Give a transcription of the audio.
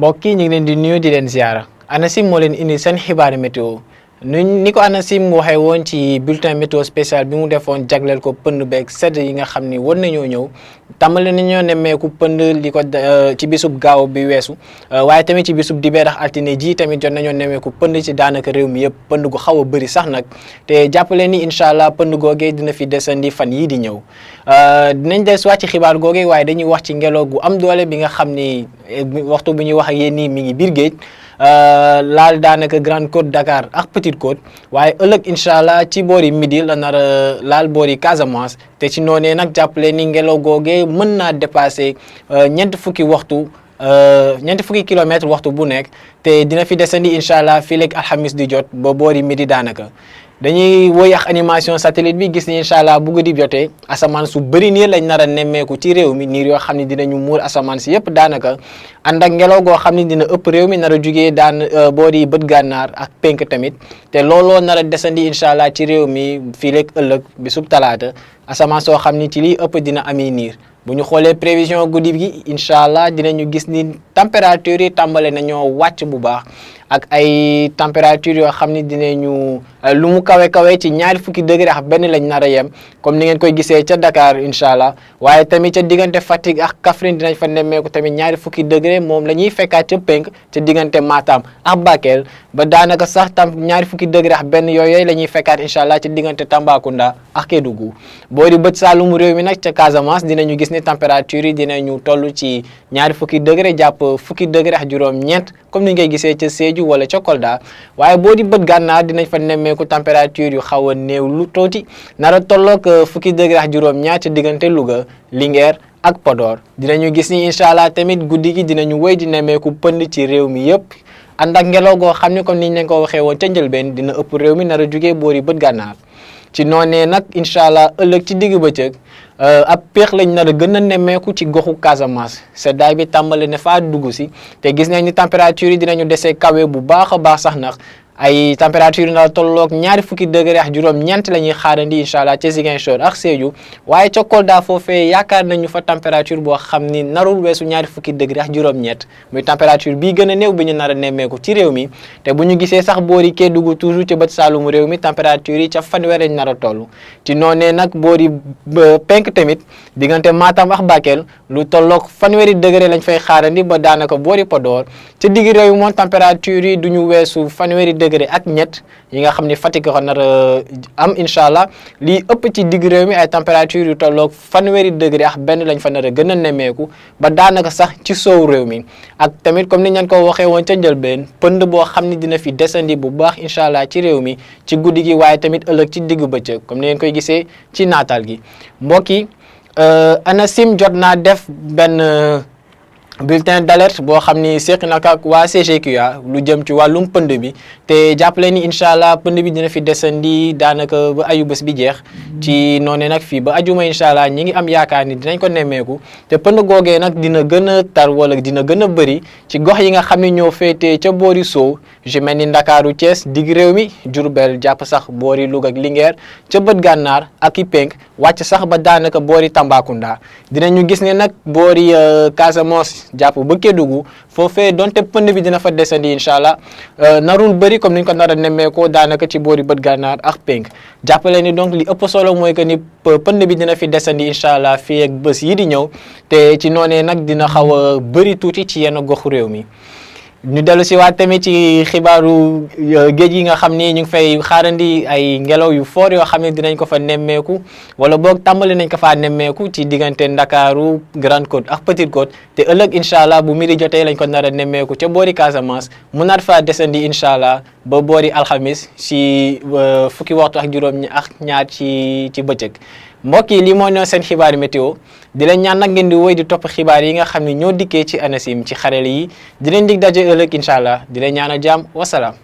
mbokk yi ñu ngi leen di nuyu di leen ziara ANACIM moo leen indi seen xibaari météo ni ko ANACIM waxee woon ci bulletin météo spécial bi mu defoon jagleel ko pënd beeg sedd yi nga xam ni war nañoo ñëw tàmbale nañoo nemmeeku pënd li ko ci bisub gaaw bi weesu waaye tamit ci bisub dibéer ak altine ji tamit jot nañoo nemmeeku pënd ci daanaka réew mi yëpp pënd gu xaw a bëri sax nag te jàppale ni incha allah pënd googee dina fi desandi fan yii di ñëw dinañ des wax ci xibaar googee waaye dañuy wax ci ngelaw gu am doole bi nga xam ni waxtu bi ñuy wax ak yéen nii mi ngi biir géej laal daanaka Grande Côte Dakar ak Petite Côte waaye ëllëg incha allah ci boori midi la nar a laal boori Casamance te ci noonee nag jàppale ni ngelaw googee mën naa dépasser ñeent fukki kilomètres waxtu bu nekk te dina fi desandi incha allah fii léegi alxamis di jot ba boori midi daanaka. dañuy woy ak animation satellite bi gis ni incha allah bu guddi jotee asamaan su bëri niir lañ nar a nemmeeku ci réew mi niir yoo xam ne dinañu muur asamaan si yëpp daanaka ànd ak ngelaw goo xam ne dina ëpp réew mi nar a jugee boori bët gànnaar ak penk tamit te looloo nar a desandi incha allah ci réew mi fii léegi ëllëg bisub talaata asamaan soo xam ni ci liy ëpp dina ami niir bu ñu xoolee prévision guddi gi incha allah dinañu gis ni température yi tàmbale nañoo wàcc bu baax ak ay température yoo xam ni dinañu lu mu kawe ci ñaari fukki degré ak benn lañ nar a yem comme ni ngeen koy gisee ca Dakar incha allah waaye tamit ca diggante Fatick ak Kaffrine dinañ fa nemmeeku tamit ñaari fukki degré moom la ñuy fekkaat ca penk ca diggante Matam ak Bakel ba daanaka sax ñaari fukki degré ak benn yooyu la ñuy fekkaat incha allah ca diggante Tambacounda ak Kédougou boo di bët saalumu réew mi nag ca Casamance dinañu gis ni température yi dinañu toll ci ñaari fukki degré jàpp fukki degré ak juróom-ñeent comme ni ngay gisee ca Sédhiou wala ca Kolda waaye boo di bët gànnaar dinañ fa nemmeeku température yu xaw a néew lu tuuti nar a tolloog fukki degré ak juróom-ñaar ca diggante Louga Linguère ak Podor dinañu gis ni incha allah tamit guddi gi dinañu wéy di nemmeeku pënd ci réew mi yëpp ànd ak ngelaw goo xam ne comme niñ leen ko waxee woon ca njëlbeen dina ëpp réew mi nar a jugee boori bët gànnaar ci noonee nag incha allah ëllëg ci digg bëccëg ab péex lañ nar a gën a nemmeeku ci goxu Casamance seddaay bi tàmbale ne faa dugg si te gis nañ ni température yi dinañu desee kawe bu baax a baax sax nag ay température na tolloog ñaari fukki degré ak juróom-ñeent la ñuy xaarandi incha allah ca Ziguinchor ak Sédhiou waaye ca Kolda foofee yaakaar nañu fa température boo xam ni narul weesu ñaari fukki degré ak juróom-ñett muy température bii gën a néew bi ñu nar a nemmeeku ci réew mi te bu ñu gisee sax boori Kédougou toujours ca bët saalumu réew mi température yi ca fanweer lañ nar a toll ci noonee nag boori penk tamit diggante Matam ak Bakel lu tolloog fanweeri degré lañ fay xaarandi ba daanaka boori Podor ca digg réew mi moom température yi du ñu weesu fanweeri degré ak ñett yi nga xam ne Fatick ko nar a am incha allah lii ëpp ci digg réew mi ay température yu tolloog fanweeri degré ak benn lañ fa nar a gën a nemmeeku ba daanaka sax ci soow réew mi ak tamit comme ni ñu ko waxee woon ca njëlbeen pënd boo xam ne dina fi desandi bu baax incha allah ci réew mi ci guddi gi waaye tamit ëllëg ci digg bëccëg comme ni ngeen koy gisee ci naataal gi mbokk yi ANACIM jot naa def benn bulletin d'alerte boo xam ni seq na ak waa CGQA lu jëm ci wàllum pënd bi te jàppale ni incha allah pënd bi dina fi desandi daanaka ba ayu bés bi jeex ci noonu nag fii ba ajuma incha allah ñi ngi am yaakaar ni dinañ ko nemmeeku te pënd googee nag dina gën a tar wala dina gën a bëri ci gox yi nga xam ne ñoo féetee ca boori Sow ju mel ni Ndakaaru Thiès digg réew mi Diourbel jàpp sax boori Louga ak Linguère ca bët gànnaar ak i penk wàcc sax ba daanaka boori Tambacounda dinañu gis ne nag boori Casamance jàpp ba Kédougou foofee donte pënd bi dina fa desandi incha allah narul bëri comme niñ ko nar a nemmeekoo daanaka ci boori bët gànnaar ak penk jàppale ni donc li ëpp solo mooy que ni pënd bi dina fi desandi incha allah fii ak bés yi di ñëw te ci noonee nag dina xaw a bëri tuuti ci yenn goxu réew mi. ñu dellu si waat tamit ci xibaaru géej yi nga xam ni ñu ngi fay xaarandi ay ngelaw yu fort yoo xam ne dinañ ko fa nemmeeku wala boog tàmbali nañ ko faa nemmeeku ci diggante Ndakaaru Grande Côte ak Petite Côte te ëllëg incha allah bu midi jotee lañ ko nar a nemmeeku ca boori Casamance mu nar faa desandi incha allah ba boori alxamis ci fukki waxtu ak juróom ak ñaar ci bëccëg. mbokk yi lii moo ñëw seen xibaari météo di leen ñaan nag ngeen di woy di topp xibaar yi nga xam ne ñoo dikkee ci ANACIM ci xarale yi di leen dig daje ëllëg incha allah di leen ñaan a jàmm wasalaam.